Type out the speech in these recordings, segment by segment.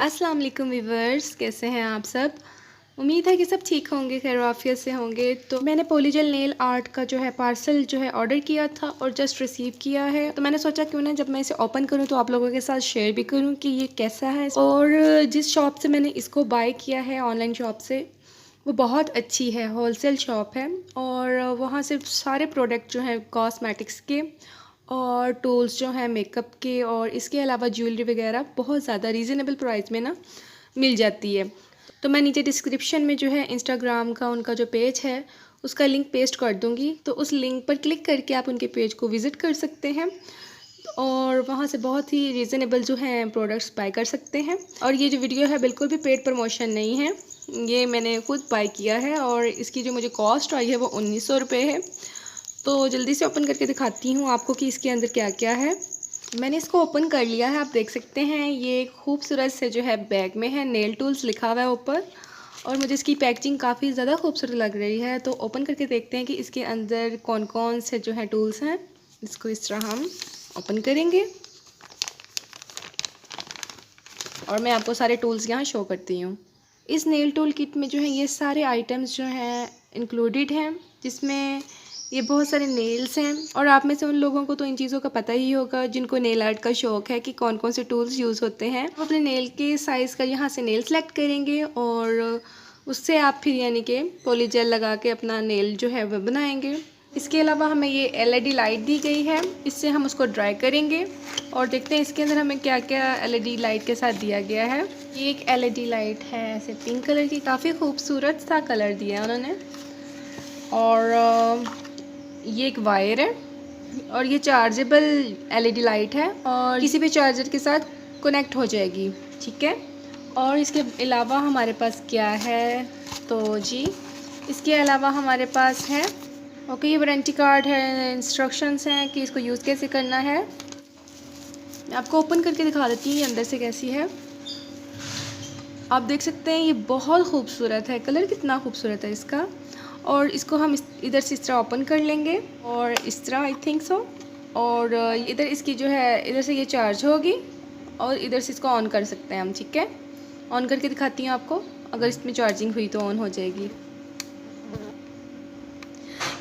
अस्सलाम वालेकुम व्यूवर्स, कैसे हैं आप सब। उम्मीद है कि सब ठीक होंगे, खैर आफियत से होंगे। तो मैंने पोलीजेल नेल आर्ट का जो है पार्सल जो है ऑर्डर किया था और जस्ट रिसीव किया है। तो मैंने सोचा क्यों ना जब मैं इसे ओपन करूं तो आप लोगों के साथ शेयर भी करूं कि ये कैसा है। और जिस शॉप से मैंने इसको बाय किया है, ऑनलाइन शॉप से, वो बहुत अच्छी है, होलसेल शॉप है। और वहाँ से सारे प्रोडक्ट जो हैं कॉस्मेटिक्स के और टूल्स जो हैं मेकअप के और इसके अलावा ज्वेलरी वगैरह बहुत ज़्यादा रीज़नेबल प्राइस में ना मिल जाती है। तो मैं नीचे डिस्क्रिप्शन में जो है इंस्टाग्राम का उनका जो पेज है उसका लिंक पेस्ट कर दूँगी, तो उस लिंक पर क्लिक करके आप उनके पेज को विज़िट कर सकते हैं और वहाँ से बहुत ही रीज़नेबल जो हैं प्रोडक्ट्स बाय कर सकते हैं। और ये जो वीडियो है बिल्कुल भी पेड प्रमोशन नहीं है, ये मैंने खुद बाय किया है और इसकी जो मुझे कॉस्ट आई है वो 1900 रुपये है। तो जल्दी से ओपन करके दिखाती हूँ आपको कि इसके अंदर क्या क्या है। मैंने इसको ओपन कर लिया है, आप देख सकते हैं ये खूबसूरत से जो है बैग में है, नेल टूल्स लिखा हुआ है ऊपर और मुझे इसकी पैकेजिंग काफ़ी ज़्यादा खूबसूरत लग रही है। तो ओपन करके देखते हैं कि इसके अंदर कौन कौन से जो है टूल्स हैं। इसको इस तरह हम ओपन करेंगे और मैं आपको सारे टूल्स यहाँ शो करती हूँ। इस नेल टूल किट में जो है ये सारे आइटम्स जो हैं इंक्लूडेड हैं, जिसमें ये बहुत सारे नेल्स हैं। और आप में से उन लोगों को तो इन चीज़ों का पता ही होगा जिनको नेल आर्ट का शौक़ है कि कौन कौन से टूल्स यूज़ होते हैं। आप अपने नेल के साइज़ का यहाँ से नेल सेलेक्ट करेंगे और उससे आप फिर यानी कि पॉलीजेल लगा के अपना नेल जो है वह बनाएंगे। इसके अलावा हमें ये LED लाइट दी गई है, इससे हम उसको ड्राई करेंगे और देखते हैं इसके अंदर हमें क्या क्या LED लाइट के साथ दिया गया है। ये एक LED लाइट है ऐसे पिंक कलर की, काफ़ी खूबसूरत सा कलर दिया है उन्होंने। और ये एक वायर है और ये चार्जेबल LED लाइट है और किसी भी चार्जर के साथ कनेक्ट हो जाएगी, ठीक है। और इसके अलावा हमारे पास क्या है, तो जी इसके अलावा हमारे पास है ओके ये वारंटी कार्ड है, इंस्ट्रक्शंस हैं कि इसको यूज़ कैसे करना है। मैं आपको ओपन करके दिखा देती हूँ ये अंदर से कैसी है। आप देख सकते हैं ये बहुत खूबसूरत है, कलर कितना खूबसूरत है इसका। और इसको हम इधर से इस तरह ओपन कर लेंगे और इस तरह आई थिंक सो। और इधर इसकी जो है इधर से ये चार्ज होगी और इधर से इसको ऑन कर सकते हैं हम, ठीक है। ऑन करके दिखाती हूँ आपको, अगर इसमें चार्जिंग हुई तो ऑन हो जाएगी।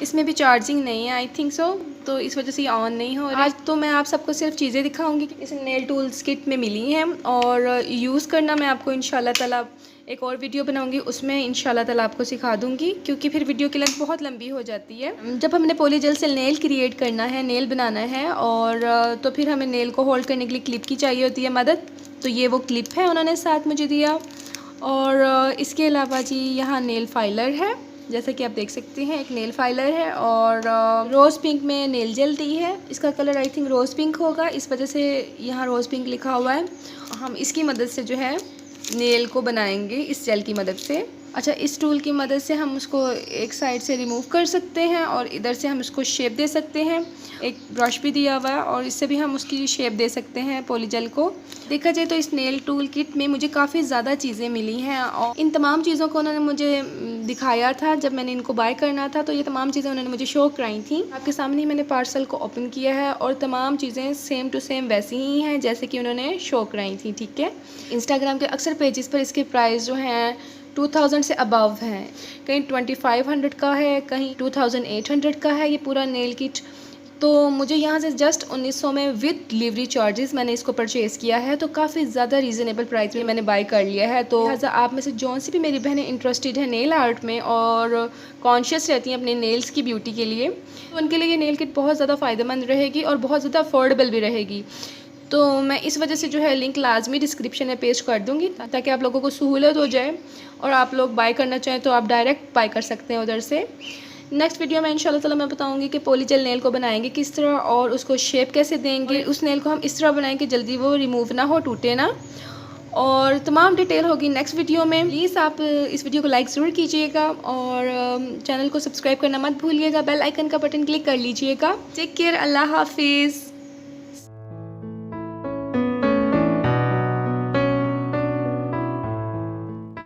इसमें भी चार्जिंग नहीं है आई थिंक सो, तो इस वजह से ये ऑन नहीं हो रहा। आज तो मैं आप सबको सिर्फ चीज़ें दिखाऊंगी कि इस नेल टूल्स किट में मिली हैं और यूज़ करना मैं आपको इंशाल्लाह ताला एक और वीडियो बनाऊंगी, उसमें इंशाल्लाह ताला आपको सिखा दूंगी, क्योंकि फिर वीडियो की लेंथ बहुत लंबी हो जाती है। जब हमने पॉलीजेल से नेल क्रिएट करना है, नेल बनाना है और तो फिर हमें नेल को होल्ड करने के लिए क्लिप की चाहिए होती है मदद, तो ये वो क्लिप है उन्होंने साथ मुझे दिया। और इसके अलावा जी यहाँ नेल फाइलर है, जैसा कि आप देख सकते हैं एक नेल फाइलर है और रोज़ पिंक में नेल जेल दी है। इसका colour I think rose pink होगा, इस वजह से यहाँ रोज़ पिंक लिखा हुआ है। हम इसकी मदद से जो है नेल को बनाएंगे इस जेल की मदद से। अच्छा, इस टूल की मदद से हम उसको एक साइड से रिमूव कर सकते हैं और इधर से हम उसको शेप दे सकते हैं। एक ब्रश भी दिया हुआ है और इससे भी हम उसकी शेप दे सकते हैं पॉलीजेल को। देखा जाए तो इस नेल टूल किट में मुझे काफ़ी ज़्यादा चीज़ें मिली हैं और इन तमाम चीज़ों को उन्होंने मुझे दिखाया था जब मैंने इनको बाय करना था, तो ये तमाम चीज़ें उन्होंने मुझे शो कराई थी। आपके सामने ही मैंने पार्सल को ओपन किया है और तमाम चीज़ें सेम टू सेम वैसी ही हैं जैसे कि उन्होंने शो कराई थी, ठीक है। इंस्टाग्राम के अक्सर पेजेस पर इसके प्राइस जो हैं 2000 से अबव है, कहीं 2500 का है, कहीं 2800 का है ये पूरा नेल किट। तो मुझे यहाँ से जस्ट 1900 में विद डिलीवरी चार्जेस मैंने इसको परचेज़ किया है, तो काफ़ी ज़्यादा रीज़नेबल प्राइस में मैंने बाय कर लिया है। तो लिहाजा आप में से जौन सी भी मेरी बहनें इंटरेस्टेड है नेल आर्ट में और कॉन्शियस रहती हैं अपने नेल्स की ब्यूटी के लिए, तो उनके लिए ये नेल किट बहुत ज़्यादा फ़ायदेमंद रहेगी और बहुत ज़्यादा अफोर्डेबल भी रहेगी। तो मैं इस वजह से जो है लिंक लाजमी डिस्क्रिप्शन में पेस्ट कर दूँगी ताकि आप लोगों को सहूलत हो जाए और आप लोग बाय करना चाहें तो आप डायरेक्ट बाय कर सकते हैं उधर से। नेक्स्ट वीडियो में इंशाल्लाह ताला मैं बताऊंगी कि पॉलीजेल नेल को बनाएंगे किस तरह और उसको शेप कैसे देंगे। उस नेल को हम इस तरह बनाएंगे जल्दी वो रिमूव ना हो, टूटे ना, और तमाम डिटेल होगी नेक्स्ट वीडियो में। प्लीज़ आप इस वीडियो को लाइक ज़रूर कीजिएगा और चैनल को सब्सक्राइब करना मत भूलिएगा, बेल आइकन का बटन क्लिक कर लीजिएगा। टेक केयर, अल्लाह हाफिज़।